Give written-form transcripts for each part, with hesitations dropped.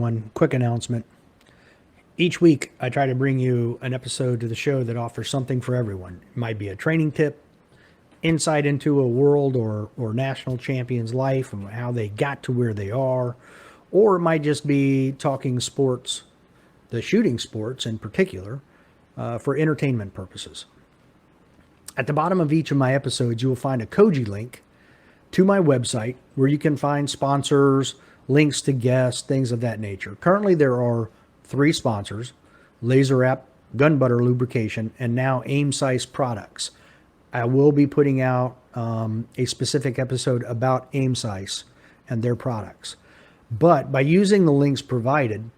everyone. Quick announcement. Each week, I try to bring you an episode to the show that offers something for everyone. It might be a training tip, insight into a world or national champion's life and how they got to where they are, or it might just be talking sports, the shooting sports in particular, for entertainment purposes. At the bottom of each of my episodes, you will find a Koji link to my website where you can find sponsors, links to guests, things of that nature. Currently, there are three sponsors: Laser App, Gun Butter Lubrication, and now Aim Size Products. I will be putting out a specific episode about Aim Size and their products. But by using the links provided,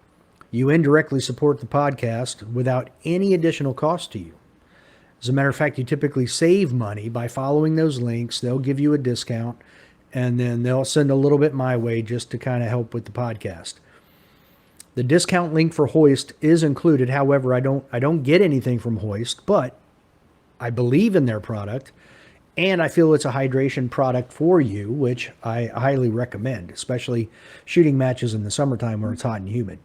you indirectly support the podcast without any additional cost to you. As a matter of fact, you typically save money by following those links. They'll give you a discount, and then they'll send a little bit my way just to kind of help with the podcast. The discount link for Hoist is included. However, I don't get anything from Hoist, but I believe in their product, and I feel it's a hydration product for you, which I highly recommend, especially shooting matches in the summertime where it's hot and humid.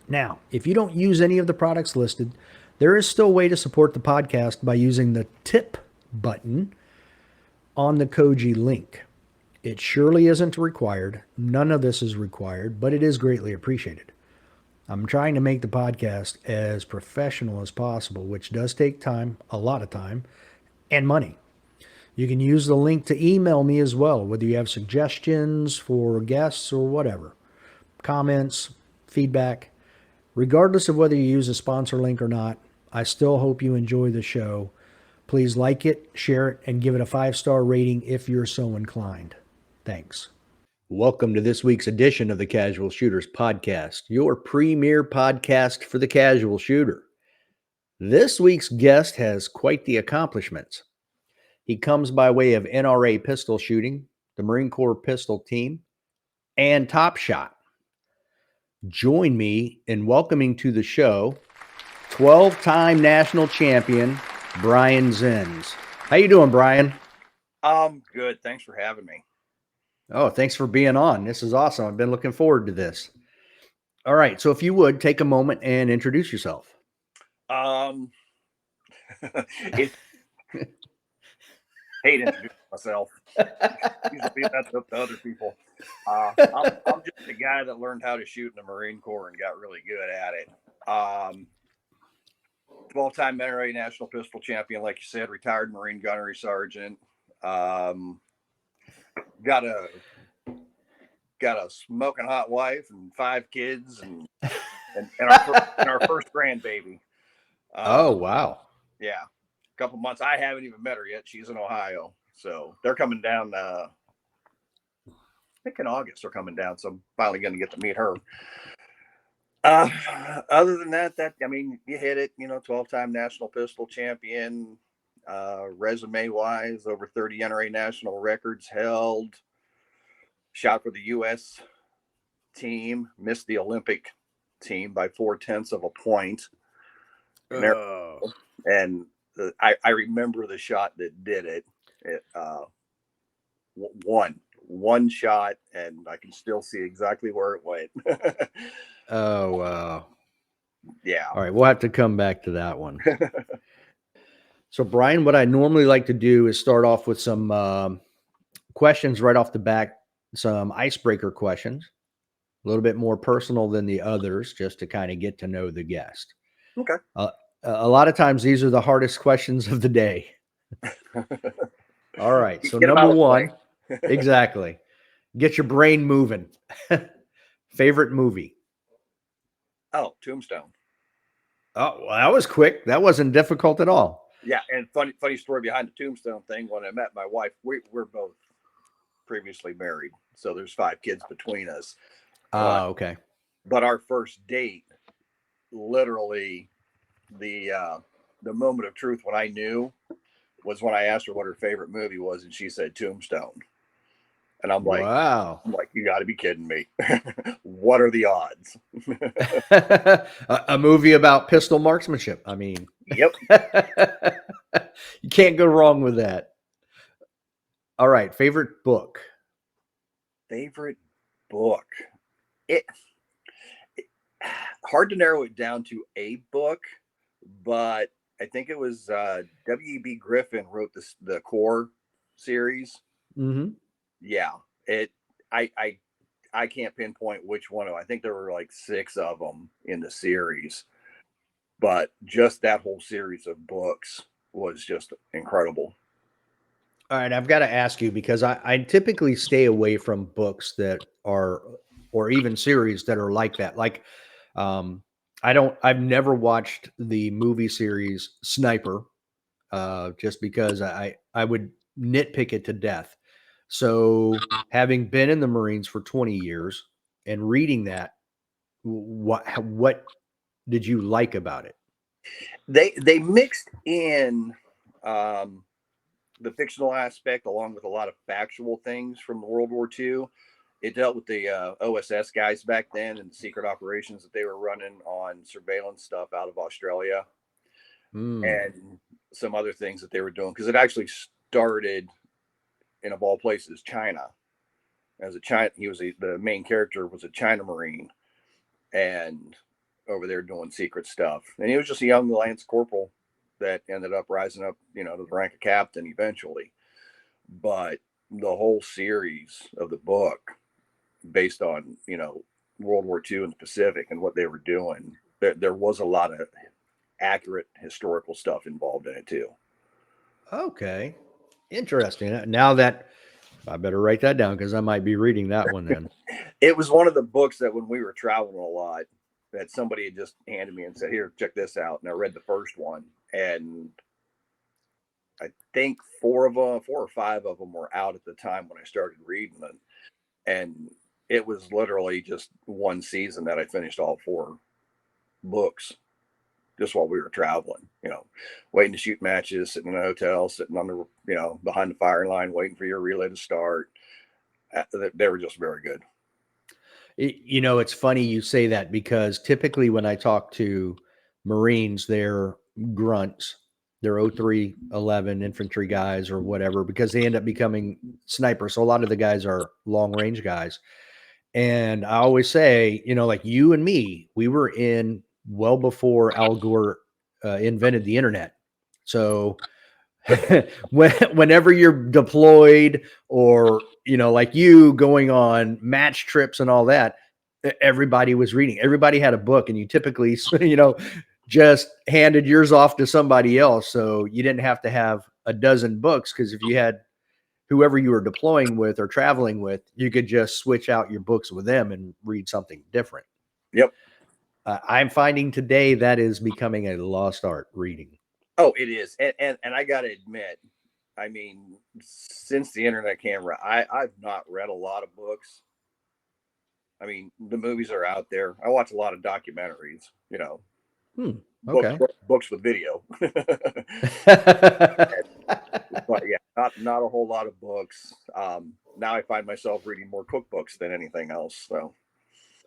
Now, if you don't use any of the products listed, there is still a way to support the podcast by using the tip button on the Koji link. It surely isn't required. None of this is required, but it is greatly appreciated. I'm trying to make the podcast as professional as possible, which does take time, a lot of time, and money. You can use the link to email me as well, whether you have suggestions for guests or whatever, comments, feedback. Regardless of whether you use a sponsor link or not, I still hope you enjoy the show. Please like it, share it, and give it a 5-star rating if you're so inclined. Thanks. Welcome to this week's edition of the Casual Shooters Podcast, your premier podcast for the casual shooter. This week's guest has quite the accomplishments. He comes by way of NRA pistol shooting, the Marine Corps pistol team, and Top Shot. Join me in welcoming to the show 12-time national champion Brian Zins. How you doing, Brian? Good. Thanks for having me. Oh, thanks for being on. This is awesome. I've been looking forward to this. All right. So if you would take a moment and introduce yourself. Hate to introduce myself. Usually that's up to other people. I'm just a guy that learned how to shoot in the Marine Corps and got really good at it. 12-time NRA national pistol champion, like you said, retired Marine gunnery sergeant. Got a smoking hot wife and 5 kids and our first grandbaby. Oh, wow. Yeah. A couple months. I haven't even met her yet. She's in Ohio. So they're coming down, I think in August they're coming down. So I'm finally going to get to meet her. Other than that, I mean, you hit it, 12-time national pistol champion, resume wise, over 30 NRA national records held, shot for the U.S. team, missed the Olympic team by 0.4 of a point. And I remember the shot that did it. One shot, and I can still see exactly where it went. Oh, wow. Yeah. All right. We'll have to come back to that one. So, Brian, what I normally like to do is start off with some questions right off the back, some icebreaker questions, a little bit more personal than the others, just to kind of get to know the guest. Okay. A lot of times, these are the hardest questions of the day. All right. So, number one, exactly. Get your brain moving. Favorite movie? Oh, Tombstone. Oh, well, that was quick. That wasn't difficult at all. Yeah, and funny story behind the Tombstone thing. When I met my wife, we're both previously married, so there's 5 kids between us. Okay. But our first date, literally, the moment of truth when I knew was when I asked her what her favorite movie was, and she said Tombstone. And I'm like, wow. You got to be kidding me. What are the odds? A movie about pistol marksmanship. I mean, yep. You can't go wrong with that. All right. Favorite book? Favorite book? hard to narrow it down to a book, but I think it was W.E.B. Griffin wrote the core series. Mm-hmm. Yeah, it. I I can't pinpoint which one of. I think there were like six of them in the series, but just that whole series of books was just incredible. All right, I've got to ask you because I typically stay away from books that are, or even series that are like that. Like, um, I've never watched the movie series Sniper, just because I would nitpick it to death. So, having been in the Marines for 20 years and reading that, what did you like about it? They mixed in um, the fictional aspect along with a lot of factual things from World War II. It dealt with the OSS guys back then and the secret operations that they were running on surveillance stuff out of Australia Hmm. and some other things that they were doing because it actually started in of all places China. As a China, the main character was a China Marine and over there doing secret stuff. And he was just a young lance corporal that ended up rising up, to the rank of captain eventually. But the whole series of the book, based on World War II in the Pacific and what they were doing, there was a lot of accurate historical stuff involved in it too. Okay. Interesting. Now that I better write that down because I might be reading that one then. It was one of the books that when we were traveling a lot, that somebody had just handed me and said, "Here, check this out." And I read the first one, and I think four or five of them were out at the time when I started reading them, and it was literally just one season that I finished all four books just while we were traveling. Waiting to shoot matches, sitting in a hotel, sitting on the behind the fire line, waiting for your relay to start. They were just very good. It's funny you say that because typically when I talk to Marines, they're grunts, they're 0311 infantry guys or whatever, because they end up becoming snipers. So a lot of the guys are long range guys. And I always say, like you and me, we were in well before Al Gore invented the internet. So whenever you're deployed or like you going on match trips and all that, everybody was reading, everybody had a book, and you typically just handed yours off to somebody else, so you didn't have to have a dozen books, because if you had whoever you were deploying with or traveling with, you could just switch out your books with them and read something different. Yep. I'm finding today that is becoming a lost art, reading. Oh, it is, and I got to admit, I mean, since the internet camera, I've not read a lot of books. I mean, the movies are out there. I watch a lot of documentaries. Hmm. Books Okay. books with video. But yeah, not a whole lot of books. Now I find myself reading more cookbooks than anything else. So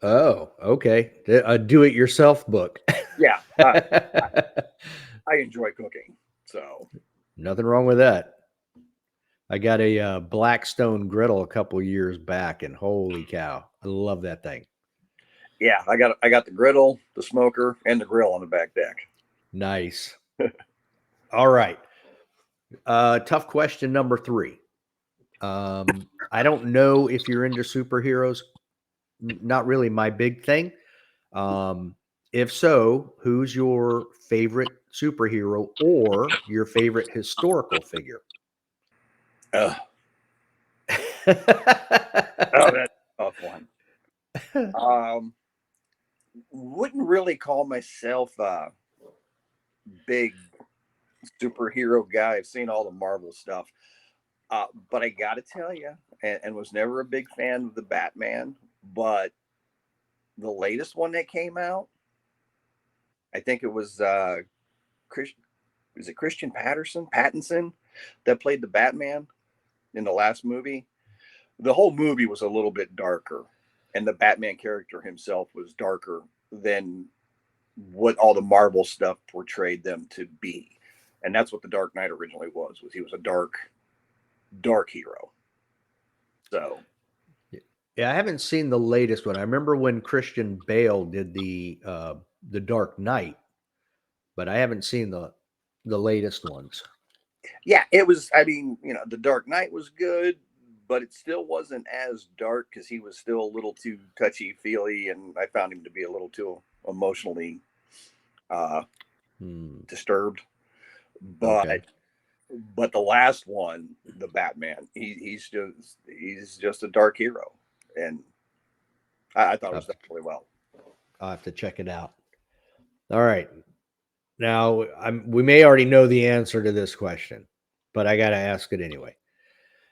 Oh, okay. A do-it-yourself book. yeah, I enjoy cooking. So Nothing wrong with that. I got a Blackstone griddle a couple years back, and holy cow, I love that thing. yeah, I got the griddle, the smoker, and the grill on the back deck. Nice. All right. Tough question number 3. I don't know if you're into superheroes. Not really my big thing. Um, if so, who's your favorite superhero or your favorite historical figure? Ugh. Oh, that's a tough one. Um, wouldn't really call myself a big superhero guy. I've seen all the Marvel stuff. But I got to tell you, and was never a big fan of the Batman, but the latest one that came out, I think it was Chris, is it Christian Pattinson that played the Batman in the last movie? The whole movie was a little bit darker, and the Batman character himself was darker than what all the Marvel stuff portrayed them to be. And that's what the Dark Knight originally was he was a dark hero. So Yeah, I haven't seen the latest one. I remember when Christian Bale did the Dark Knight, but I haven't seen the latest ones. Yeah, it was. I mean, the Dark Knight was good, but it still wasn't as dark because he was still a little too touchy feely, and I found him to be a little too emotionally uh, Hmm. disturbed. But Okay. the last one, the Batman, he's just a dark hero, and I thought it I'll was have, done really well. I'll have to check it out. All right. Now, we may already know the answer to this question, but I got to ask it anyway.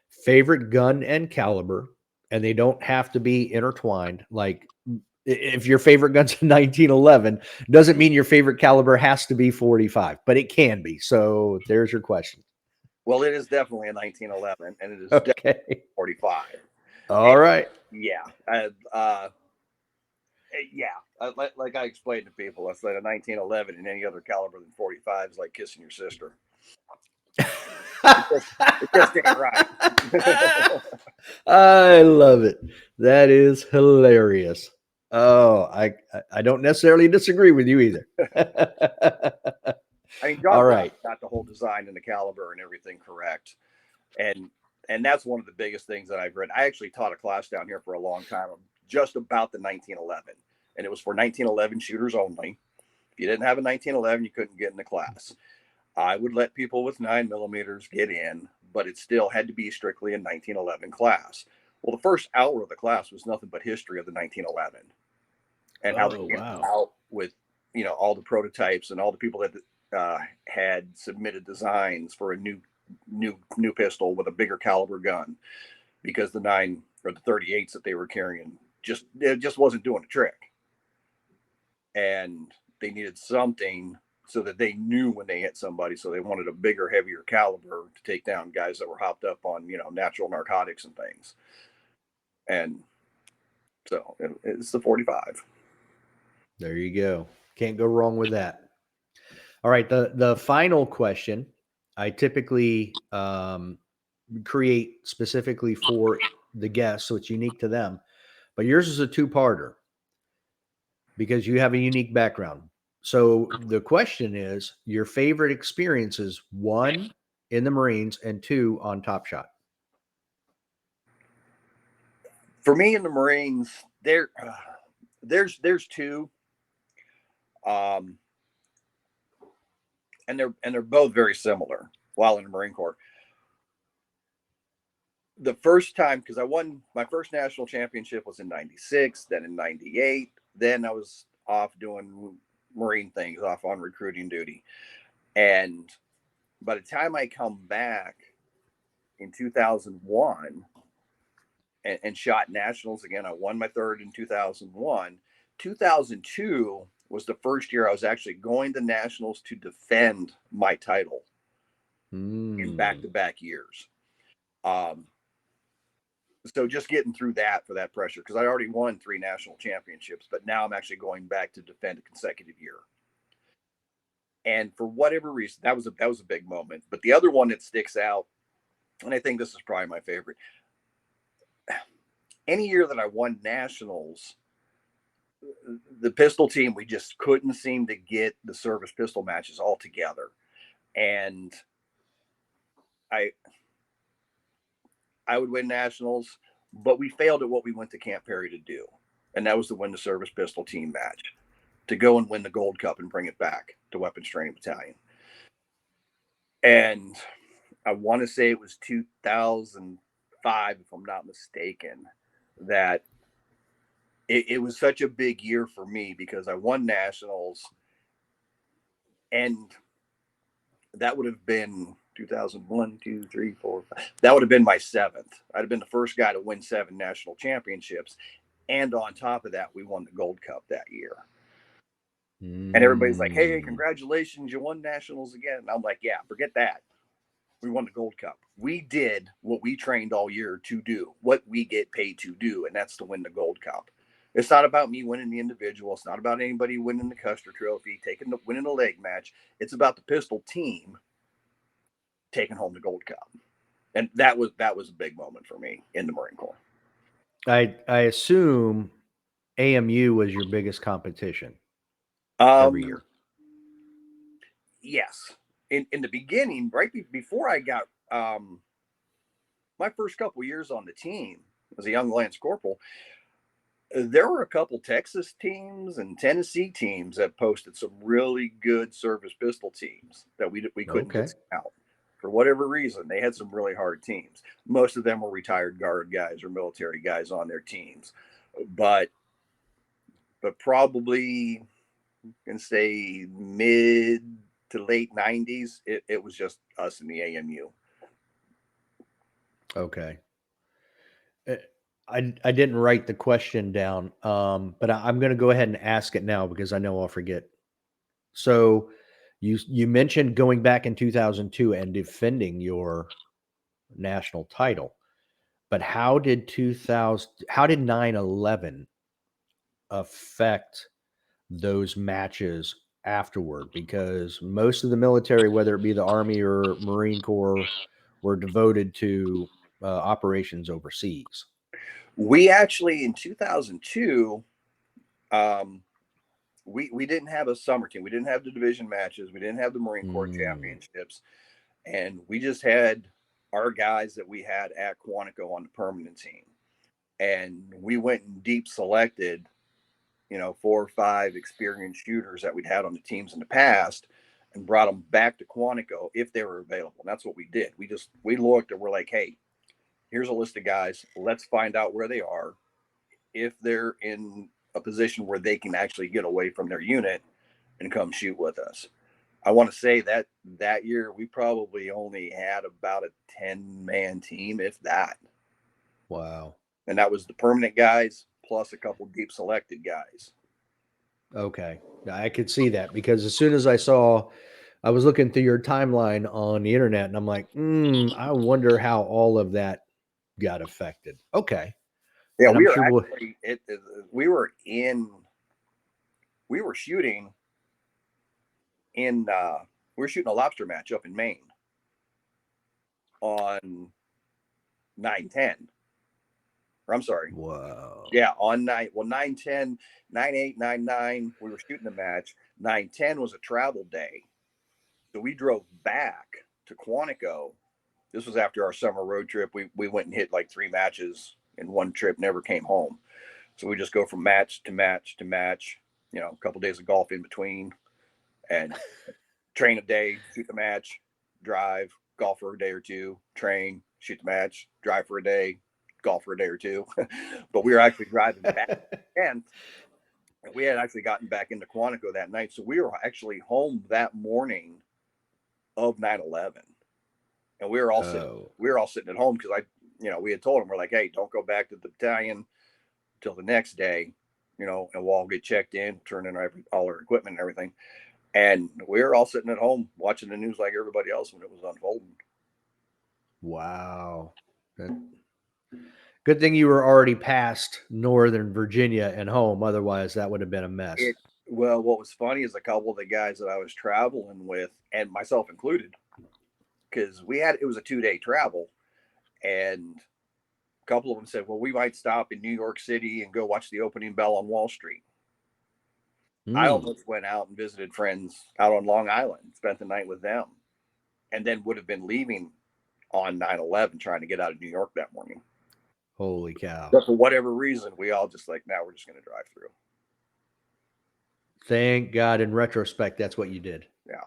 Favorite gun and caliber, and they don't have to be intertwined. Like, if your favorite gun's a 1911, doesn't mean your favorite caliber has to be 45, but it can be. So there's your question. Well, it is definitely a 1911, and it is definitely Okay. 45. And All right. yeah, yeah, like I explained to people, I said a 1911 and any other caliber than 45 is like kissing your sister. It just ain't right. I love it. That is hilarious. Oh, I don't necessarily disagree with you either. I mean, John All Brown right. got the whole design and the caliber and everything correct, and that's one of the biggest things that I've read. I actually taught a class down here for a long time just about the 1911, and it was for 1911 shooters only. If you didn't have a 1911, you couldn't get in the class. I would let people with 9 millimeters get in, but it still had to be strictly a 1911 class. Well, the first hour of the class was nothing but history of the 1911 and how they Oh, came wow. out with, all the prototypes and all the people that had submitted designs for a new pistol with a bigger caliber gun because the 9 or the 38s that they were carrying just wasn't doing the trick, and they needed something so that they knew when they hit somebody. So they wanted a bigger, heavier caliber to take down guys that were hopped up on natural narcotics and things. And so it's the 45. There you go. Can't go wrong with that. All right. The final question I typically create specifically for the guests, so it's unique to them. But yours is a two-parter because you have a unique background. So the question is your favorite experiences, one in the Marines and two on Top Shot. For me in the Marines, there's two, um, and they're both very similar. While in the Marine Corps, the first time, because I won my first national championship was in '96, then in '98, then I was off doing Marine things, off on recruiting duty, and by the time I come back in 2001 and shot nationals again, I won my third in 2001. 2002 was the first year I was actually going to nationals to defend my title in back Mm, to back years. Um, so just getting through that for that pressure, because I already won 3 national championships, but now I'm actually going back to defend a consecutive year. And for whatever reason, that was a big moment. But the other one that sticks out, and I think this is probably my favorite, any year that I won nationals, the pistol team, we just couldn't seem to get the service pistol matches all together. And I I would win nationals, but we failed at what we went to Camp Perry to do. And that was to win the service pistol team match, to go and win the gold cup and bring it back to Weapons Training Battalion. And I want to say it was 2005, if I'm not mistaken, that it was such a big year for me because I won nationals, and that would have been 2001, 2, 3, 4, 5. That would have been my seventh. I'd have been the first guy to win 7 national championships. And on top of that, we won the Gold Cup that year. And everybody's like, hey, mm. congratulations, you won nationals again. And I'm like, yeah, forget that. We won the Gold Cup. We did what we trained all year to do, what we get paid to do, and that's to win the Gold Cup. It's not about me winning the individual. It's not about anybody winning the Custer Trophy, winning a leg match. It's about the pistol team taking home the Gold Cup, and that was a big moment for me in the Marine Corps. I assume AMU was your biggest competition every Um, year. yes. In the beginning, right before I got my first couple years on the team as a young Lance Corporal, there were a couple Texas teams and Tennessee teams that posted some really good service pistol teams that we couldn't Okay. discount. For whatever reason, they had some really hard teams. Most of them were retired guard guys or military guys on their teams, but probably can say mid to late '90s, it was just us in the AMU. Okay. Uh, I didn't write the question down, but I'm going to go ahead and ask it now because I know I'll forget. So, you mentioned going back in 2002 and defending your national title, but how did 9/11 affect those matches afterward? Because most of the military, whether it be the Army or Marine Corps, were devoted to operations overseas. We actually in 2002, um, we didn't have a summer team. We didn't have the division matches. We didn't have the Marine Corps Mm, championships, and we just had our guys that we had at Quantico on the permanent team. And we went and deep selected, 4 or 5 experienced shooters that we'd had on the teams in the past, and brought them back to Quantico if they were available. And that's what we did. We looked and we're like, hey, here's a list of guys. Let's find out where they are, if they're in a position where they can actually get away from their unit and come shoot with us. I want to say that that year we probably only had about a 10-man team, if that. wow. And that was the permanent guys plus a couple deep selected guys. Okay. Yeah, I could see that because as soon as I was looking through your timeline on the internet and I'm like, I wonder how all of that got affected. Okay. Yeah, And I'm we were sure actually we were in we were shooting in we were shooting a lobster match up in Maine on 9/10. Or I'm sorry. whoa. Yeah, on 9/10, 9/8, 9/9, we were shooting the match. 9/10 was a travel day. So we drove back to Quantico. This was after our summer road trip. We went and hit like 3 matches in one trip, never came home. So we just go from match to match to match, a couple days of golf in between, and train a day, shoot the match, drive, golf for a day or two, train, shoot the match, drive for a day, golf for a day or two. But we were actually driving back, and we had actually gotten back into Quantico that night. So we were actually home that morning of 9/11, and Oh. we were all sitting at home because we had told them, we're like, hey, don't go back to the battalion till the next day, and we'll all get checked in, turn in all our equipment and everything. And we were all sitting at home watching the news like everybody else when it was unfolding. Wow. That, good thing you were already past Northern Virginia and home. Otherwise, that would have been a mess. It Well, what was funny is a couple of the guys that I was traveling with, and myself included, because it was a 2-day travel, and a couple of them said, well, we might stop in New York City and go watch the opening bell on Wall Street. I Mm, almost went out and visited friends out on Long Island, spent the night with them, and then would have been leaving on 9/11 trying to get out of New York that morning. holy cow. But for whatever reason, we all just like, now we're just going to drive through. Thank God in retrospect, that's what you did. Yeah.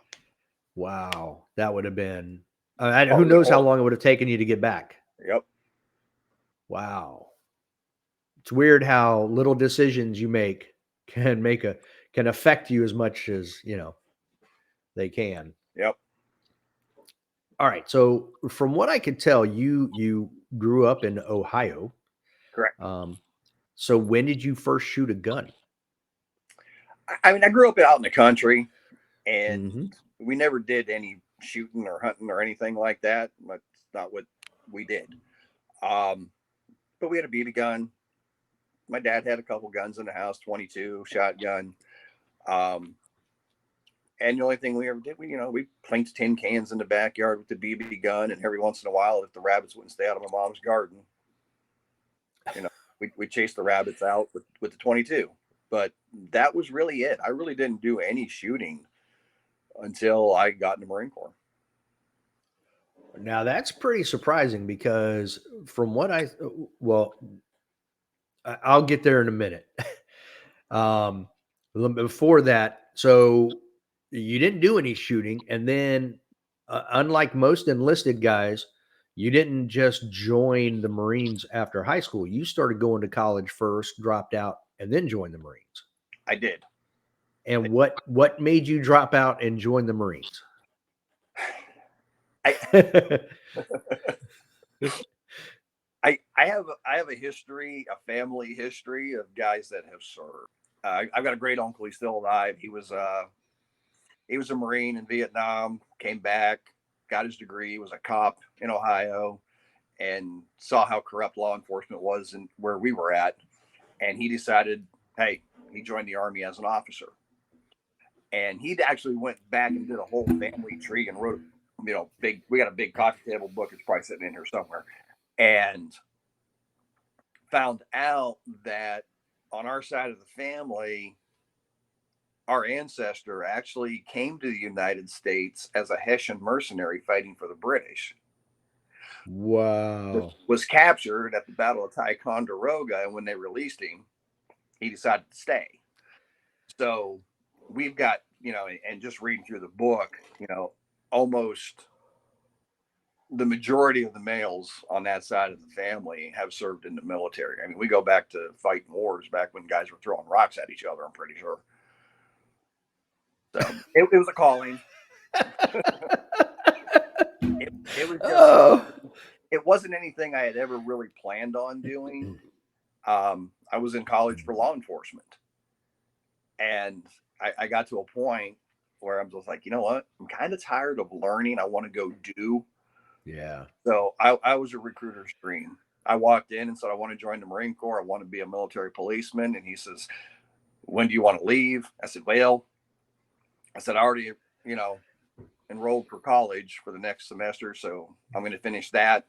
Wow. That would have been, who Oh, knows how oh, long it would have taken you to get back. yep. Wow. It's weird how little decisions you make can affect you as much as, they can. Yep. All right. So from what I could tell, you grew up in Ohio. Correct. Um, so when did you first shoot a gun? I mean, I grew up out in the country, and Hmm. we never did any shooting or hunting or anything like that. That's not what we did. Um, but we had a BB gun. My dad had a couple guns in the house, 22 shotgun. Um, and the only thing we ever did, we planked tin cans in the backyard with the BB gun. And every once in a while, if the rabbits wouldn't stay out of my mom's garden, we chased the rabbits out with the 22. But that was really it. I really didn't do any shooting until I got in the Marine Corps. Now that's pretty surprising because from what I'll get there in a minute. um, Before that, so you didn't do any shooting, and then unlike most enlisted guys, you didn't just join the Marines after high school. You started going to college first, dropped out, and then joined the Marines. I did. And what made you drop out and join the Marines? I I have a history, a family history of guys that have served. I've got a great uncle. He's still alive. He was a Marine in Vietnam. Came back, got his degree. Was a cop in Ohio, and saw how corrupt law enforcement was and where we were at. And he decided, hey, he joined the Army as an officer. And he actually went back and did a whole family tree and wrote, big. We got a big coffee table book. It's probably sitting in here somewhere. And found out that on our side of the family, our ancestor actually came to the United States as a Hessian mercenary fighting for the British. Wow. Was captured at the Battle of Ticonderoga, and when they released him, he decided to stay. So we've got, and just reading through the book, almost the majority of the males on that side of the family have served in the military. I mean, we go back to fighting wars back when guys were throwing rocks at each other, I'm pretty sure. So it was a calling. It was just, it wasn't anything I had ever really planned on doing. I was in college for law enforcement, and I got to a point where I'm just like, you know what? I'm kind of tired of learning. I want to go do. Yeah. So I was a recruiter's dream. I walked in and said, I want to join the Marine Corps. I want to be a military policeman. And he says, when do you want to leave? I said, well, I already, enrolled for college for the next semester. So I'm going to finish that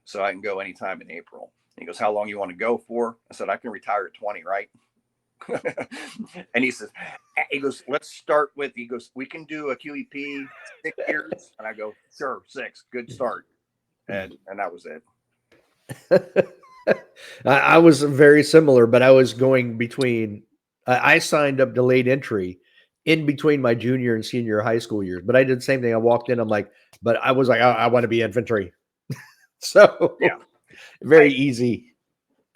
so I can go anytime in April. He goes, how long you want to go for? I said, I can retire at 20, right? And he goes, let's start with, he goes, we can do a QEP 6 years. And I go, sure, 6, good start. And that was it. I was very similar, but I was going between, I signed up delayed entry in between my junior and senior high school years, but I did the same thing. I walked in, I'm like, but I was like, I want to be infantry. So yeah, very easy.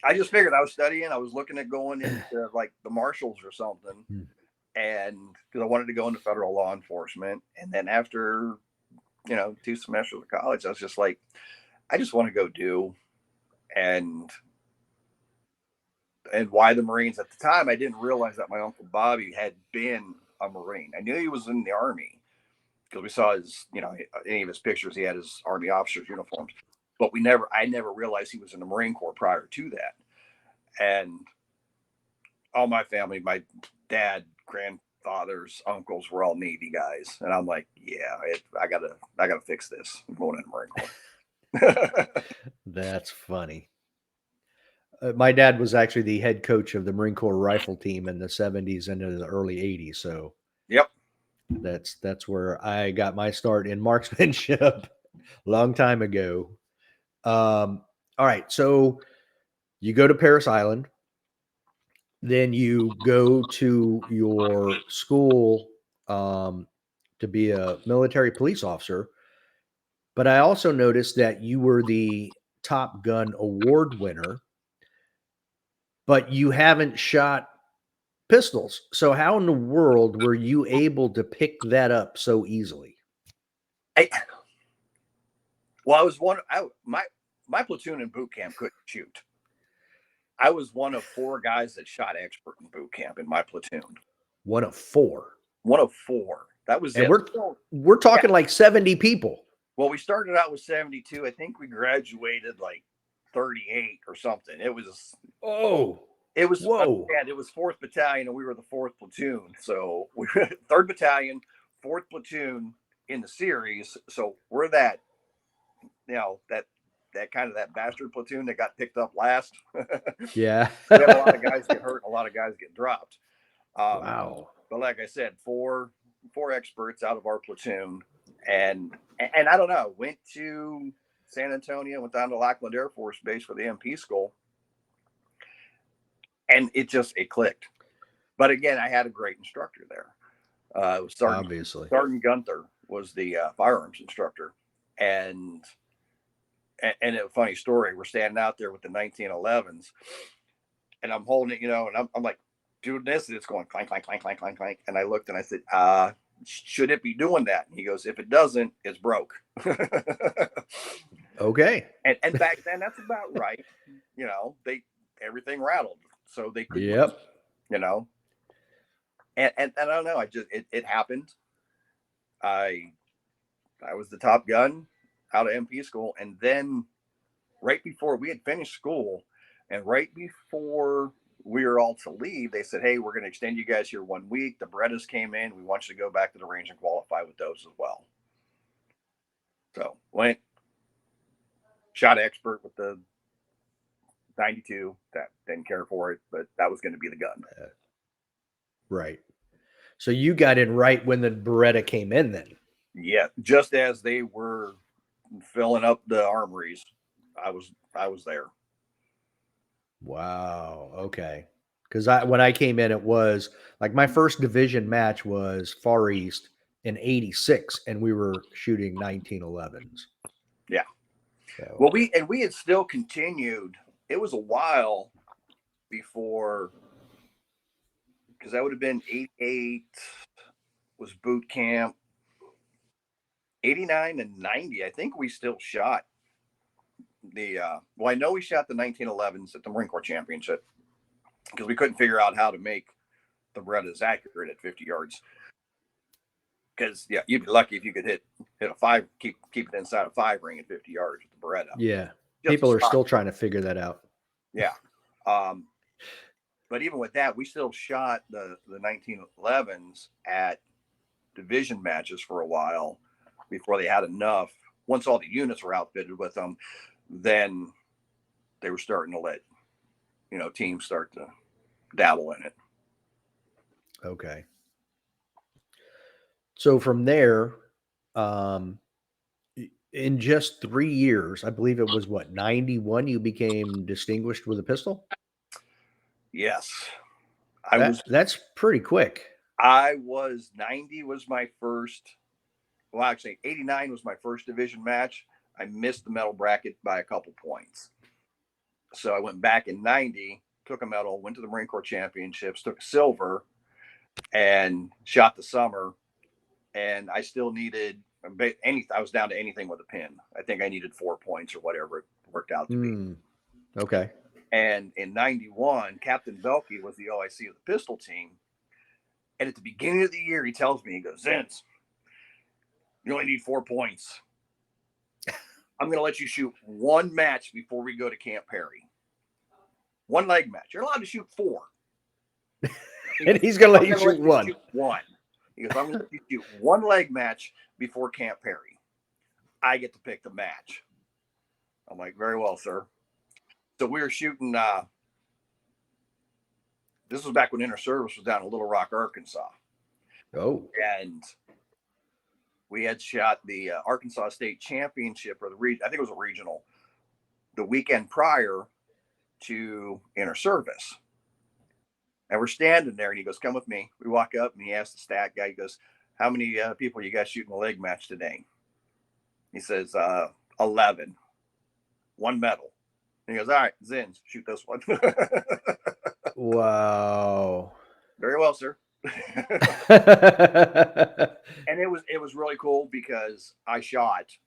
I just figured I was studying. I was looking at going into like the marshals or something. And because I wanted to go into federal law enforcement. And then after, 2 semesters of college, I was just like, I just want to go do. And why the Marines at the time, I didn't realize that my Uncle Bobby had been a Marine. I knew he was in the Army because we saw his, any of his pictures, he had his Army officer's uniforms. But I never realized he was in the Marine Corps prior to that. And all my family, my dad, grandfathers, uncles were all Navy guys. And I'm like, yeah, I gotta fix this. I'm going in the Marine Corps. That's funny. My dad was actually the head coach of the Marine Corps rifle team in the 70s and in the early 80s. So yep. That's where I got my start in marksmanship a long time ago. All right. So you go to Paris Island, then you go to your school to be a military police officer. But I also noticed that you were the Top Gun award winner, but you haven't shot pistols. So how in the world were you able to pick that up so easily? Well, I was my platoon in boot camp couldn't shoot. I was one of 4 guys that shot expert in boot camp in my platoon. One of 4. One of 4. That was And it. We're talking like 70 people. Well, we started out with 72. I think we graduated like 38 or something. It was whoa. It was 4th Battalion, and we were the 4th platoon. So we were 3rd Battalion, 4th platoon in the series. So we're that that bastard platoon that got picked up last. Yeah. We had a lot of guys get hurt, and a lot of guys get dropped. Wow. But like I said, four experts out of our platoon, and I don't know, went to San Antonio, went down to Lackland Air Force Base for the MP school, and it clicked. But again, I had a great instructor there. It was Obviously. Sergeant Gunther was the firearms instructor, and a funny story. We're standing out there with the 1911s, and I'm holding it, and I'm like doing this, and it's going clank, clank, clank, clank, clank, clank. And I looked and I said, should it be doing that? And he goes, if it doesn't, it's broke. Okay. And back then, that's about right. Everything rattled, so they could, Yep. And I don't know. It happened. I was the top gun out of MP school, and then right before we had finished school, and right before we were all to leave, they said, "Hey, we're going to extend you guys here 1 week. The Berettas came in. We want you to go back to the range and qualify with those as well." So went, shot expert with the 92. That didn't care for it, but that was going to be the gun. Right. So you got in right when the Beretta came in then? Yeah, just as they were filling up the armories, I was there. Wow. Okay. Because when I came in, it was like my first division match was Far East in '86, and we were shooting 1911s. Yeah. So, well, we had still continued. It was a while before, because that would have been 88 was boot camp. 89 and 90, I think we still shot the I know we shot the 1911s at the Marine Corps Championship, because we couldn't figure out how to make the Berettas accurate at 50 yards. Because you'd be lucky if you could hit a 5, keep it inside a 5 ring at 50 yards with the Beretta. Yeah, people are still trying to figure that out. Yeah. But even with that, we still shot the 1911s at division matches for a while before they had enough. Once all the units were outfitted with them, then they were starting to let teams start to dabble in it. Okay. So from there, in just 3 years, I believe it was 91, you became distinguished with a pistol? Yes. That's pretty quick. I was 90 was my first. Well, actually, 89 was my first division match. I missed the medal bracket by a couple points. So I went back in 90, took a medal, went to the Marine Corps Championships, took a silver, and shot the summer. And I still needed I was down to anything with a pin. I think I needed 4 points or whatever it worked out to be. Okay. And in 91, Captain Belkey was the OIC of the pistol team. And at the beginning of the year, he tells me, he goes, "Zins, you only need 4 points. I'm going to let you shoot one match before we go to Camp Perry. One leg match. You're allowed to shoot 4. And he's going to let you shoot one. He goes, I'm going to let you shoot one leg match before Camp Perry. I get to pick the match." I'm like, "Very well, sir." So we were shooting. This was back when inter service was down in Little Rock, Arkansas. Oh. And we had shot the Arkansas State Championship, or I think it was a regional, the weekend prior to inter service. And we're standing there, and he goes, "Come with me." We walk up, and he asks the stat guy, he goes, "How many people you guys shooting a leg match today?" He says, 11. One medal. And he goes, "All right, Zins, shoot this one." Wow. "Very well, sir." And it was really cool, because I shot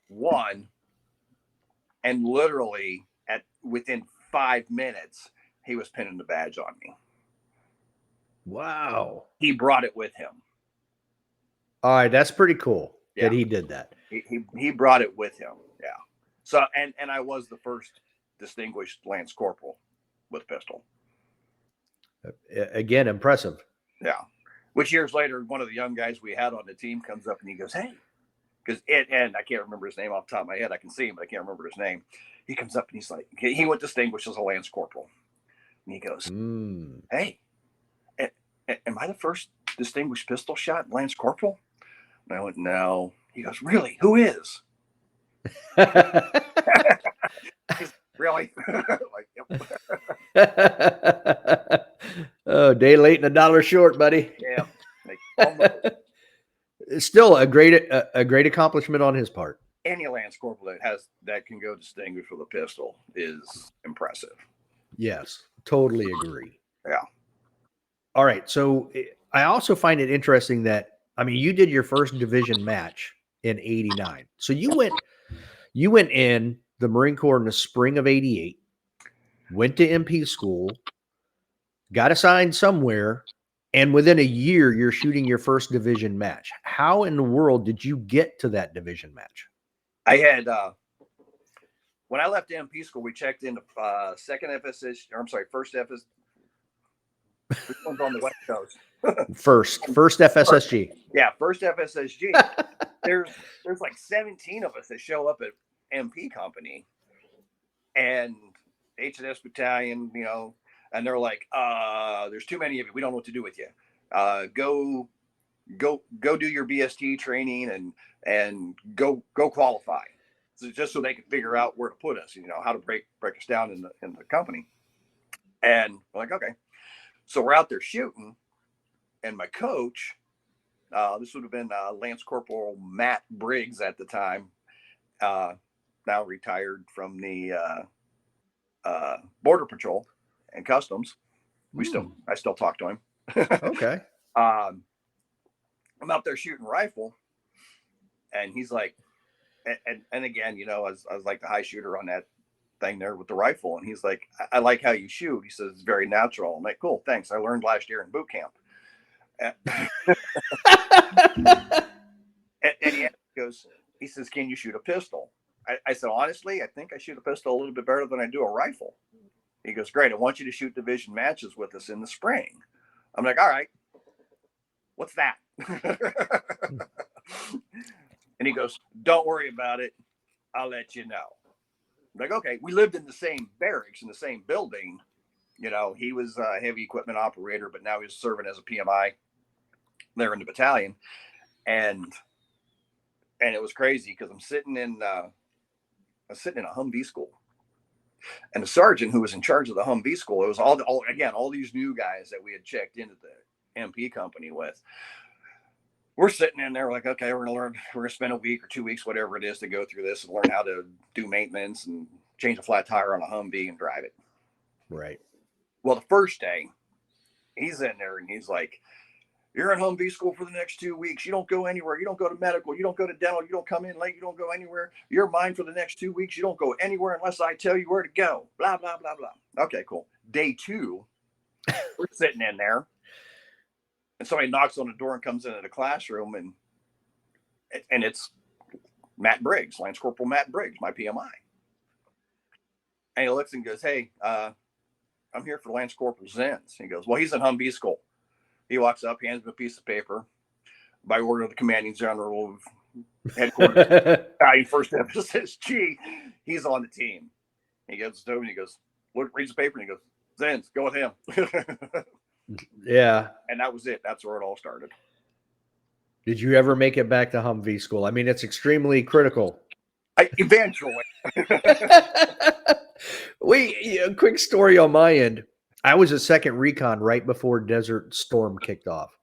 one, and literally within 5 minutes, he was pinning the badge on me. Wow. He brought it with him. All right, that's pretty cool that he did that. He brought it with him. Yeah. So and I was the first distinguished Lance Corporal with pistol. Again, impressive. Yeah. Which years later, one of the young guys we had on the team comes up and he goes, "Hey, because and I can't remember his name off the top of my head. I can see him, but I can't remember his name. He comes up and he's like, he went distinguished as a Lance Corporal, and he goes, "Hey, am I the first distinguished pistol shot Lance Corporal?" And I went, "No." He goes, "Really? Who is?" He's, really? Like, yep. Oh, day late and a dollar short, buddy. Yeah. Like, almost. It's still a great accomplishment on his part. Any Lance Corporal that can go distinguished with a pistol is impressive. Yes, totally agree. Yeah. All right. So I also find it interesting that, I mean, you did your first division match in 89. So you went in the Marine Corps in the spring of 88, went to MP school, got assigned somewhere, and within a year, you're shooting your first division match. How in the world did you get to that division match? I had, when I left MP school, we checked into second FSS, or I'm sorry, first FSS. Which one's on the West Coast? First FSSG. Yeah, first FSSG. there's like 17 of us that show up at MP company and H&S battalion, you know, and they're like, there's too many of you. We don't know what to do with you. Go do your BST training and go qualify. So just so they can figure out where to put us, you know, how to break us down in the company. And we're like, okay. So we're out there shooting, and my coach, this would have been Lance Corporal Matt Briggs at the time, now retired from the Border Patrol and Customs. I still talk to him. Okay. I'm out there shooting rifle, and he's like, and again, you know, I was like the high shooter on that thing there with the rifle, and he's like, I like how you shoot. He says it's very natural. I'm like, cool, thanks. I learned last year in boot camp. And he goes, he says, can you shoot a pistol? I said, honestly, I think I shoot a pistol a little bit better than I do a rifle. He goes, great. I want you to shoot division matches with us in the spring. I'm like, all right, what's that? And he goes, don't worry about it. I'll let you know. I'm like, okay. We lived in the same barracks in the same building. You know, he was a heavy equipment operator, but now he's serving as a PMI there in the battalion. And it was crazy because I'm sitting in a Humvee school, and the sergeant who was in charge of the Humvee school, it was all these new guys that we had checked into the MP company with. We're sitting in there like, okay, we're going to spend a week or 2 weeks, whatever it is, to go through this and learn how to do maintenance and change a flat tire on a Humvee and drive it. Right. Well, the first day he's in there and he's like, you're in Humvee school for the next 2 weeks. You don't go anywhere. You don't go to medical. You don't go to dental. You don't come in late. You don't go anywhere. You're mine for the next 2 weeks. You don't go anywhere unless I tell you where to go. Blah, blah, blah, blah. Okay, cool. Day 2, we're sitting in there, and somebody knocks on the door and comes into the classroom, and it's Matt Briggs, Lance Corporal Matt Briggs, my PMI. And he looks and goes, hey, I'm here for Lance Corporal Zins. He goes, well, he's in Humvee school. He walks up, hands me a piece of paper by order of the commanding general of headquarters, first FSSG. He's on the team. He gets to him and he goes, look, reads the paper and he goes, Zins, go with him. Yeah. And that was it. That's where it all started. Did you ever make it back to Humvee school? I mean, it's extremely critical. Eventually. A quick story on my end. I was a second recon right before Desert Storm kicked off.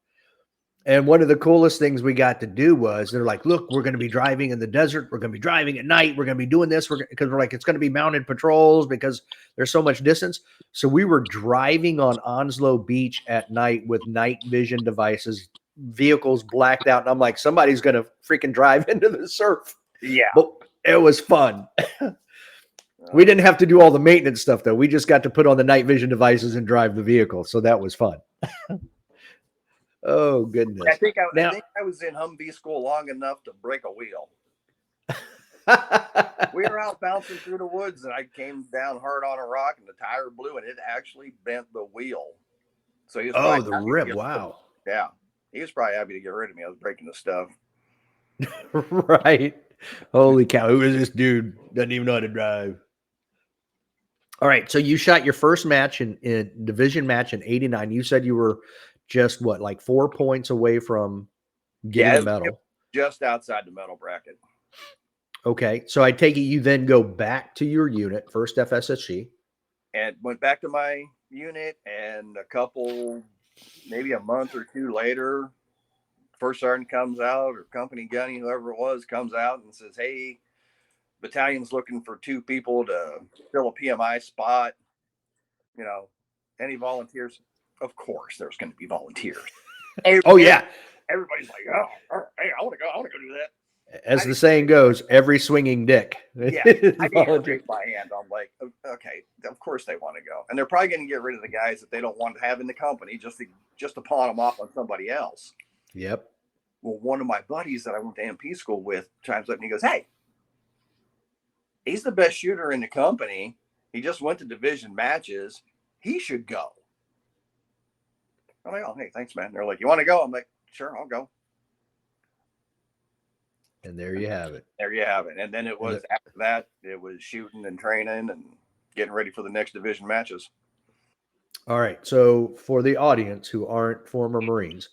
And one of the coolest things we got to do was they're like, look, we're going to be driving in the desert. We're going to be driving at night. We're going to be doing this because we're like, it's going to be mounted patrols because there's so much distance. So we were driving on Onslow Beach at night with night vision devices, vehicles blacked out. And I'm like, somebody's going to freaking drive into the surf. Yeah. But it was fun. We didn't have to do all the maintenance stuff, though. We just got to put on the night vision devices and drive the vehicle. So that was fun. Oh, goodness. I think I was in Humvee school long enough to break a wheel. We were out bouncing through the woods, and I came down hard on a rock, and the tire blew, and it actually bent the wheel. So he was the rib. Wow. Yeah. He was probably happy to get rid of me. I was breaking the stuff. Right. Holy cow. Who is this dude? Doesn't even know how to drive. All right. So you shot your first match in division match in 89. You said you were just what, like 4 points away from getting Yeah, a it medal. just outside the medal bracket. Okay. So I take it you then go back to your unit, first FSSG. And went back to my unit, and maybe a month or two later, first sergeant comes out, or company gunny, whoever it was, comes out and says, "Hey, battalion's looking for 2 people to fill a PMI spot. You know, any volunteers?" Of course, there's going to be volunteers. Oh, yeah. Everybody's like, "Oh, hey, I want to go. I want to go do that." As I the didn't, saying goes, every swinging dick. yeah, I didn't even raise my hand. I'm like, okay, of course they want to go, and they're probably going to get rid of the guys that they don't want to have in the company just to pawn them off on somebody else. Yep. Well, one of my buddies that I went to MP school with chimes up and he goes, "Hey, he's the best shooter in the company. He just went to division matches. He should go." I'm like, "Oh, hey, thanks, man." They're like, "You want to go?" I'm like, "Sure, I'll go." And there you have it. There you have it. And then after that, it was shooting and training and getting ready for the next division matches. All right. So for the audience who aren't former Marines,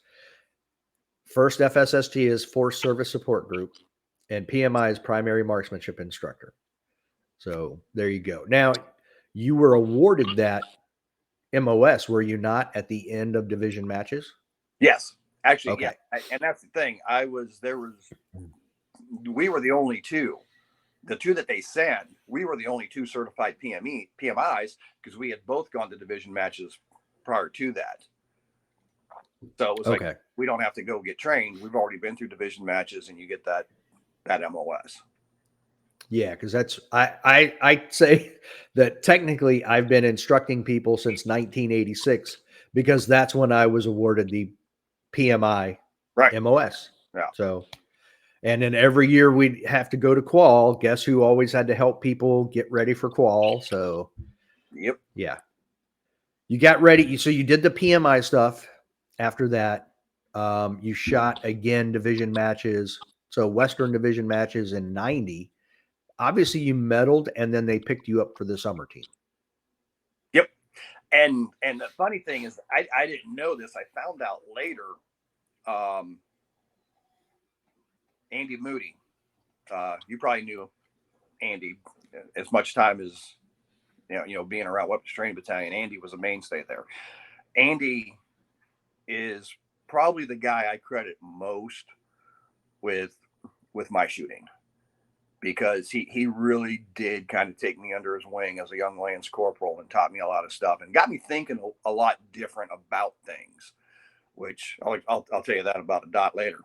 first FSST is Force Service Support Group, and PMI is Primary Marksmanship Instructor. So there you go. Now, you were awarded that MOS, were you not, at the end of division matches? Yes, actually, yeah. Okay. And that's the thing. We were the only two. The two that they sent, we were the only two certified PMIs because we had both gone to division matches prior to that. So it was like, Okay. we don't have to go get trained. We've already been through division matches, and you get that MOS. Yeah, because I say that technically I've been instructing people since 1986 because that's when I was awarded the PMI Right. MOS. Yeah. So, and then every year we'd have to go to qual. Guess who always had to help people get ready for qual? So, Yep. yeah, you got ready. So you did the PMI stuff. After that, you shot again division matches. So Western division matches in 90. Obviously, you medaled, and then they picked you up for the summer team. Yep. And the funny thing is, I didn't know this. I found out later. Um, Andy Moody. You probably knew Andy as much time as being around Weapons Training Battalion. Andy was a mainstay there. Andy is probably the guy I credit most with my shooting, because he really did kind of take me under his wing as a young Lance Corporal and taught me a lot of stuff and got me thinking a lot different about things, which I'll tell you that about a dot later.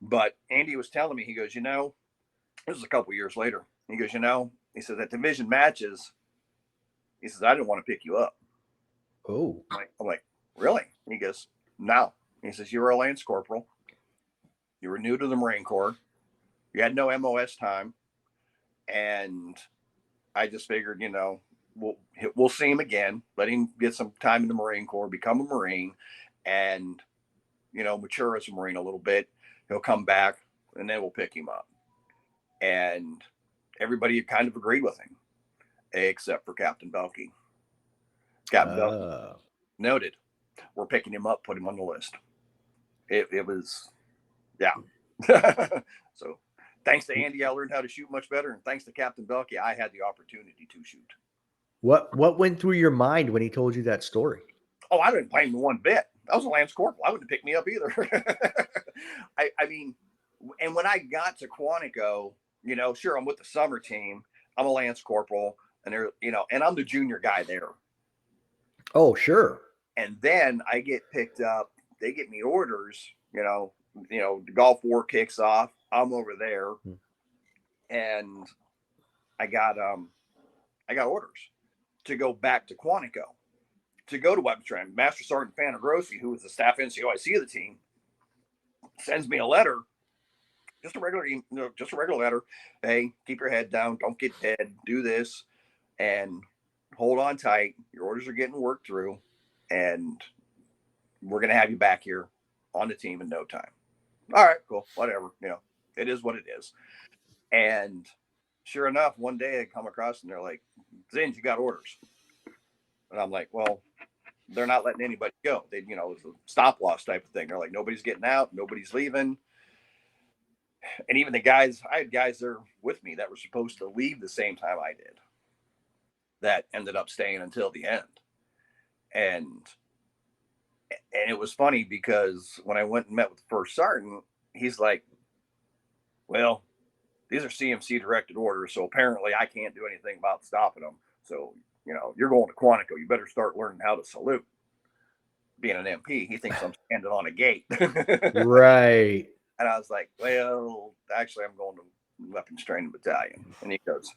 But Andy was telling me, he goes, this was a couple years later. He goes, he says, at division matches, he says, I didn't want to pick you up. Oh, I'm like, really? He goes, no. He says, you were a Lance Corporal. You were new to the Marine Corps. You had no MOS time. And I just figured, we'll see him again, let him get some time in the Marine Corps, become a Marine, and, mature as a Marine a little bit. He'll come back, and then we'll pick him up. And everybody kind of agreed with him, except for Captain Belkey. Captain Belkey noted, we're picking him up, put him on the list. It was, yeah. So thanks to Andy, I learned how to shoot much better. And thanks to Captain Belkey, I had the opportunity to shoot. what went through your mind when he told you that story? Oh, I didn't blame him one bit. I was a Lance Corporal. I wouldn't have picked me up either. I mean, and when I got to Quantico, sure, I'm with the summer team. I'm a Lance Corporal, and and I'm the junior guy there. Oh, sure. And then I get picked up. They get me orders. The Gulf War kicks off. I'm over there, and I got orders to go back to Quantico, to go to weapons training. Master Sergeant Fanagrossi, who was the staff NCOIC of the team, sends me a letter, just a regular letter. Hey, keep your head down. Don't get dead. Do this and hold on tight. Your orders are getting worked through, and we're going to have you back here on the team in no time. All right, cool. Whatever. it is what it is. And sure enough, one day I come across and they're like, Zins, you got orders. And I'm like, well, they're not letting anybody go. They, you know, it's a stop loss type of thing. They're like, nobody's getting out, nobody's leaving. And even the guys, I had guys there with me that were supposed to leave the same time I did that ended up staying until the end. And it was funny because when I went and met with the first sergeant, he's like, well, these are CMC directed orders, so apparently I can't do anything about stopping them. So, you know, you're going to Quantico, you better start learning how to salute. Being an MP, he thinks I'm standing on a gate. Right. And I was like, well, actually, I'm going to weapons training battalion. And he goes,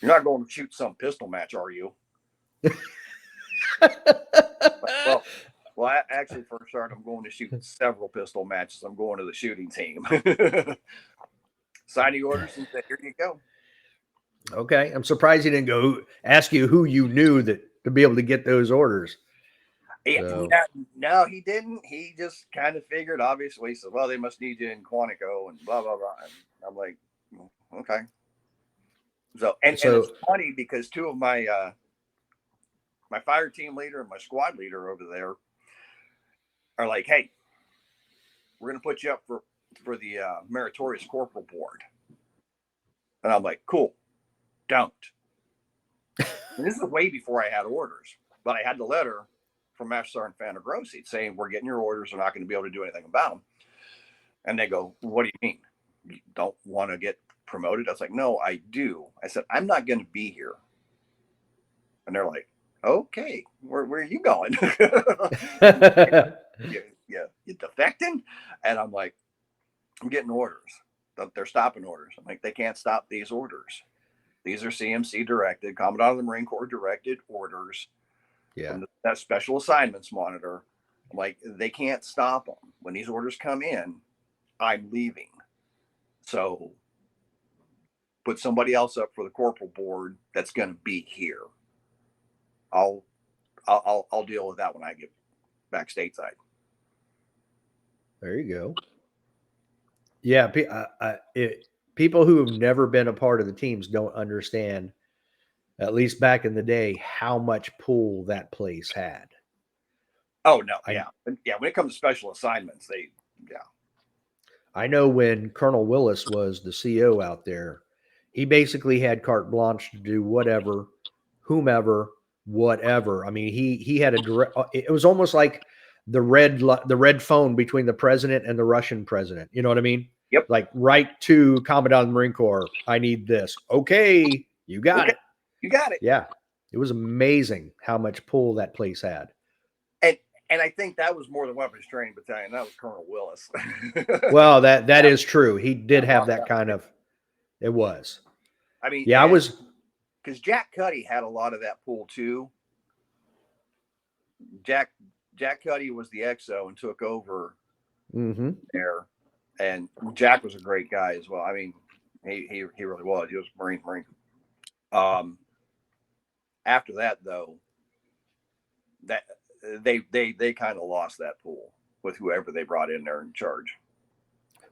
you're not going to shoot some pistol match, are you? Like, well, I actually, first sergeant, I'm going to shoot several pistol matches. I'm going to the shooting team. Sign the orders and say, here you go. Okay. I'm surprised he didn't go ask you who you knew that to be able to get those orders. Yeah, So. no, he didn't. He just kind of figured, obviously, he said, well, they must need you in Quantico and blah, blah, blah. And I'm like, okay. So, and it's funny because two of my my fire team leader and my squad leader over there are like, hey, we're going to put you up for the meritorious corporal board. And I'm like, cool, don't. And this is way before I had orders, but I had the letter from Master Sergeant Fantagrossi saying, we're getting your orders. We're not going to be able to do anything about them. And they go, what do you mean? You don't want to get promoted? I was like, no, I do. I said, I'm not going to be here. And they're like, okay, where are you going? You defecting? And I'm like, I'm getting orders. They're stopping orders. I'm like, they can't stop these orders. These are CMC directed, Commandant of the Marine Corps directed orders. Yeah. From that special assignments monitor. I'm like, they can't stop them. When these orders come in, I'm leaving. So put somebody else up for the corporal board that's going to be here. I'll deal with that when I get back stateside. There you go. Yeah, people who have never been a part of the teams don't understand, at least back in the day, how much pull that place had. Oh no, yeah. When it comes to special assignments, I know when Colonel Willis was the CO out there, he basically had carte blanche to do whatever, whomever, whatever. I mean, he had a direct. It was almost like the red phone between the president and the Russian president. You know what I mean? Yep. Like right to Commandant of the Marine Corps. I need this. Okay, you got it. You got it. Yeah, it was amazing how much pull that place had. And I think that was more than weapons training battalion. That was Colonel Willis. Well, that is true. He did have that kind of. It was. I mean, yeah, I was. Because Jack Cuddy had a lot of that pull too. Jack Cuddy was the XO and took over there, and Jack was a great guy as well. I mean, he really was. He was Marine. After that, though, that they kind of lost that pool with whoever they brought in there in charge.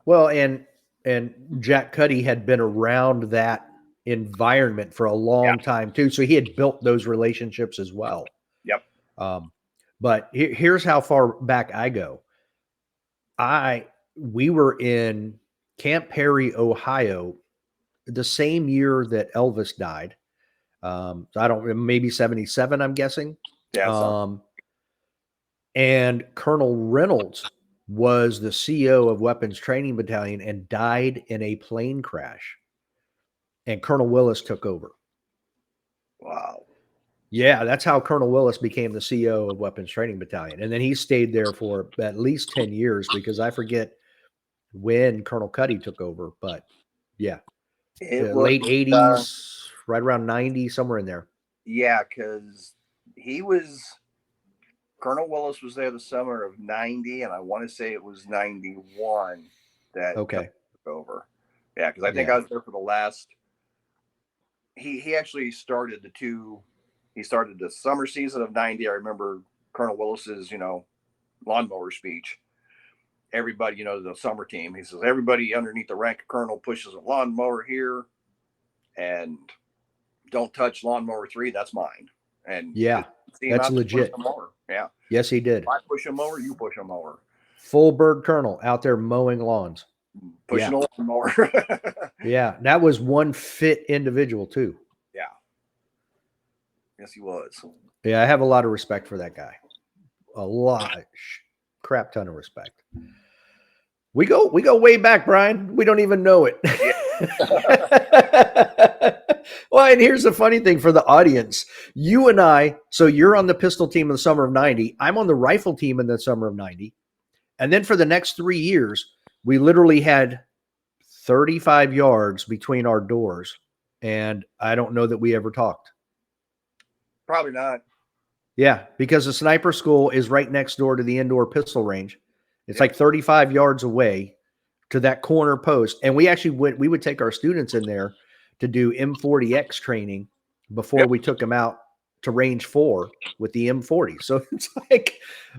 Well, and Jack Cuddy had been around that environment for a long time too, so he had built those relationships as well. Yep. But here's how far back I go. We were in Camp Perry, Ohio, the same year that Elvis died. So I don't, maybe 77, I'm guessing. Yeah. And Colonel Reynolds was the CO of Weapons Training Battalion and died in a plane crash. And Colonel Willis took over. Wow. Yeah, that's how Colonel Willis became the CO of Weapons Training Battalion. And then he stayed there for at least 10 years because I forget when Colonel Cuddy took over. But yeah, late 80s, right around 90, somewhere in there. Yeah, because Colonel Willis was there the summer of 90, and I want to say it was 91 that took over. Yeah, because I think I was there for the last. He actually started he started the summer season of 90. I remember Colonel Willis's, lawnmower speech. everybody, you know, the summer team, he says, everybody underneath the rank of colonel pushes a lawnmower here and don't touch lawnmower 3. That's mine. And Yeah, see him that's out there pushing legit. the mower. Yeah. Yes, he did. If I push a mower, you push a mower. Full bird colonel out there mowing lawns. Pushing a lawnmower. Yeah, that was one fit individual too. Yeah. Yes, he was. Yeah, I have a lot of respect for that guy. A lot, crap ton of respect. We go way back, Brian. We don't even know it. Yeah. Well, and here's the funny thing for the audience. You and I, so you're on the pistol team in the summer of 90. I'm on the rifle team in the summer of 90. And then for the next 3 years, we literally had 35 yards between our doors. And I don't know that we ever talked. Probably not. Yeah, because the sniper school is right next door to the indoor pistol range. It's like 35 yards away to that corner post. And we actually we would take our students in there to do M40X training before we took them out to range 4 with the M40. So it's like,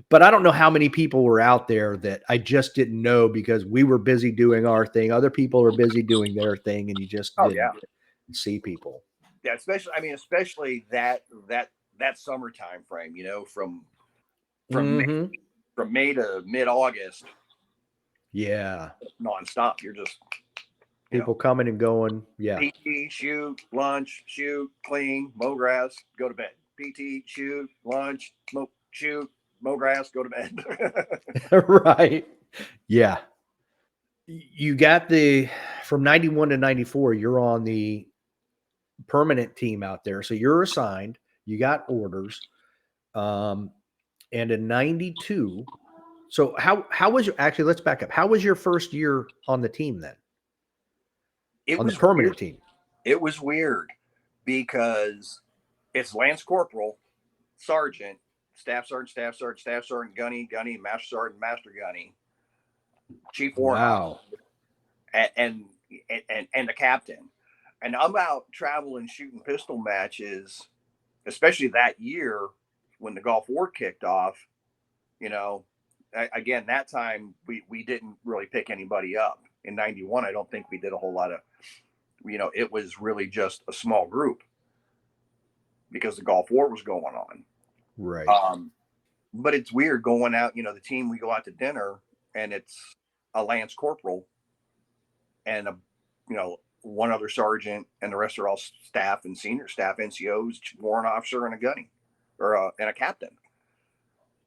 but I don't know how many people were out there that I just didn't know because we were busy doing our thing. Other people were busy doing their thing and you just didn't see people. Yeah, especially that summer time frame, you know, from May to mid-August. Yeah. Nonstop. You're just people coming and going. Yeah. PT, shoot, lunch, shoot, clean, mow grass, go to bed. PT, shoot, lunch, shoot, mow grass, go to bed. Right. Yeah. You got from 91 to 94, you're on the permanent team out there. So you're assigned, you got orders. And in 92, so how was your, actually, let's back up. How was your first year on the team then? On the permanent team? It was weird because it's Lance Corporal, Sergeant, Staff Sergeant, Gunny, Master Sergeant, Master Gunny, Chief Warrant Officer, and the captain. And I'm out traveling, shooting pistol matches, especially that year when the Gulf War kicked off. You know, again, that time we didn't really pick anybody up. In 91, I don't think we did a whole lot of, you know, it was really just a small group because the Gulf War was going on. Right. But it's weird going out, you know, the team, we go out to dinner and it's a Lance Corporal and you know, one other sergeant, and the rest are all staff and senior staff, NCOs, warrant officer, and a gunny, or and a captain.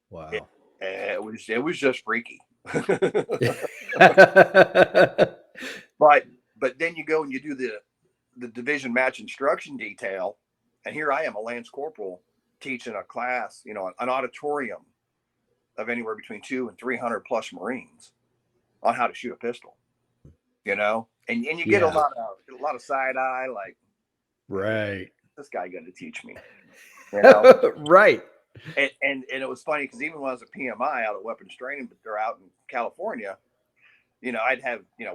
Wow. It was just freaky. But then you go and you do the division match instruction detail, and here I am, a Lance Corporal, teaching a class, you know, an auditorium of anywhere between 200 and 300 plus Marines on how to shoot a pistol, you know, and you get a lot of side eye, like, right, this guy going to teach me, you know. Right. And it was funny because even when I was a PMI out at weapons training, but they're out in California, you know,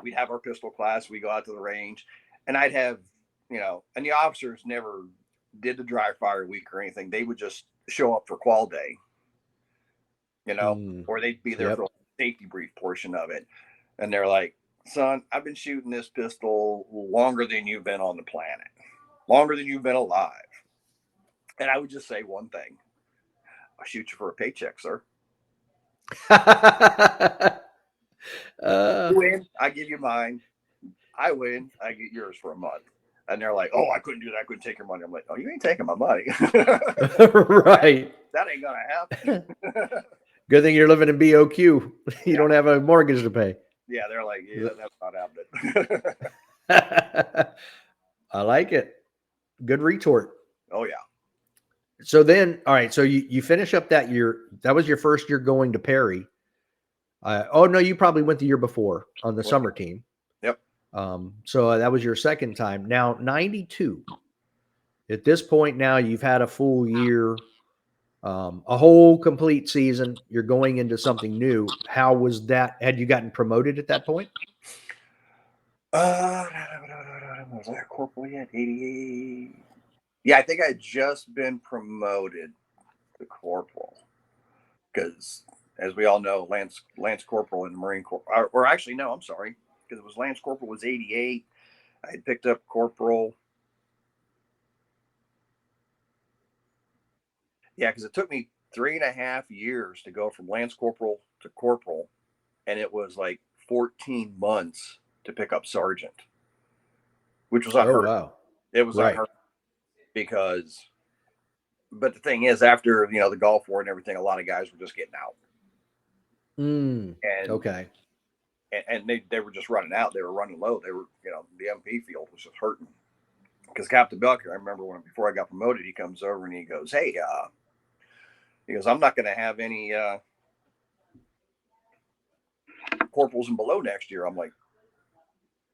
we'd have our pistol class, we go out to the range, and I'd have, you know, and the officers never did the dry fire week or anything. They would just show up for qual day, you know, or they'd be there for the safety brief portion of it. And they're like, son, I've been shooting this pistol longer than you've been on the planet, longer than you've been alive. And I would just say one thing: I'll shoot you for a paycheck, sir. You win, I give you mine. I win, I get yours for a month. And they're like, oh, I couldn't do that. I couldn't take your money. I'm like, oh, you ain't taking my money. Right. That ain't going to happen. Good thing you're living in BOQ. You don't have a mortgage to pay. Yeah, they're like, yeah, that's not happening. I like it. Good retort. Oh, yeah. So then, all right, so you finish up that year. That was your first year going to Perry. Oh, no, you probably went the year before on the summer team. Yep. So that was your second time. Now, 92. At this point now, you've had a full year, a whole complete season. You're going into something new. How was that? Had you gotten promoted at that point? Was I corporal yet? 88. Yeah, I think I had just been promoted to corporal because as we all know, Lance Corporal in the Marine Corps, or actually, no, I'm sorry, because it was Lance Corporal was 88. I had picked up Corporal. Yeah, because it took me 3.5 years to go from Lance Corporal to Corporal, and it was like 14 months to pick up Sergeant, which was Oh, unheard. wow. It was Right. unheard because, but the thing is, after the Gulf War and everything, a lot of guys were just getting out, and Okay. and they were just running out. They were running low. They were, the MP field was just hurting. Because Captain Belker, I remember before I got promoted, he comes over and he goes, "Hey, I'm not going to have any corporals and below next year." I'm like,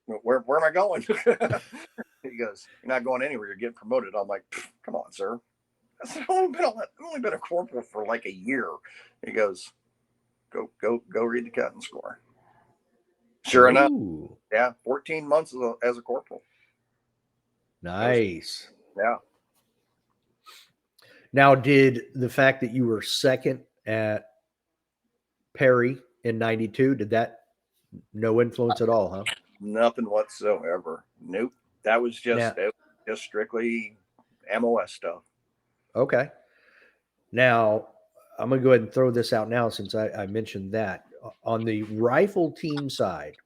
where am I going? He goes, "You're not going anywhere. You're getting promoted." I'm like, "Come on, sir. I've only been a corporal for like a year." He goes, go read the cut and score. Sure enough, yeah, 14 months as a corporal. Nice. Yeah. Now, did the fact that you were second at Perry in 92, did that no influence at all, huh? Nothing whatsoever. Nope. That was just strictly MOS stuff. Okay. Now, I'm going to go ahead and throw this out now since I mentioned that. On the rifle team side,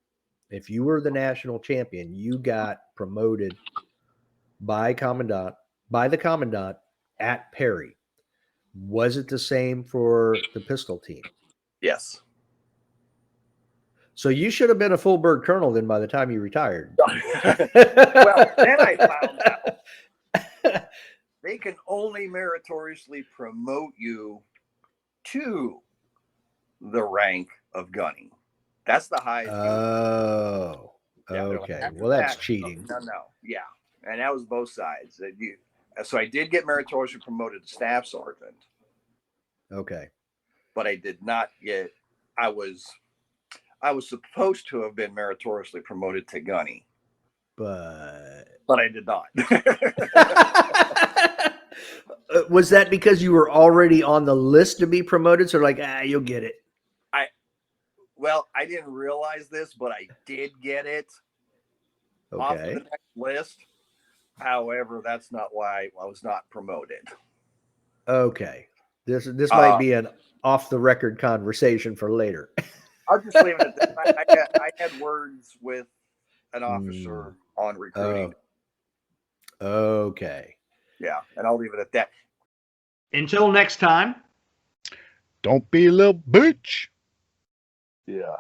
if you were the national champion, you got promoted by the commandant at Perry. Was it the same for the pistol team? Yes. So you should have been a full bird colonel then by the time you retired. Well, then I found out they can only meritoriously promote you to the rank of Gunny. That's the highest. Oh, Yeah, okay. like, Well, that's cheating. No. Yeah. And that was both sides. So I did get meritoriously promoted to staff sergeant. Okay. But I did not get, I was supposed to have been meritoriously promoted to Gunny. But I did not. Was that because you were already on the list to be promoted? So like, you'll get it. I didn't realize this, but I did get it off the next list. However, that's not why I was not promoted. Okay. This might be an off the record conversation for later. I'll just leave it at that. I had words with an officer on recruiting. Okay. Yeah, and I'll leave it at that. Until next time. Don't be a little bitch. Yeah.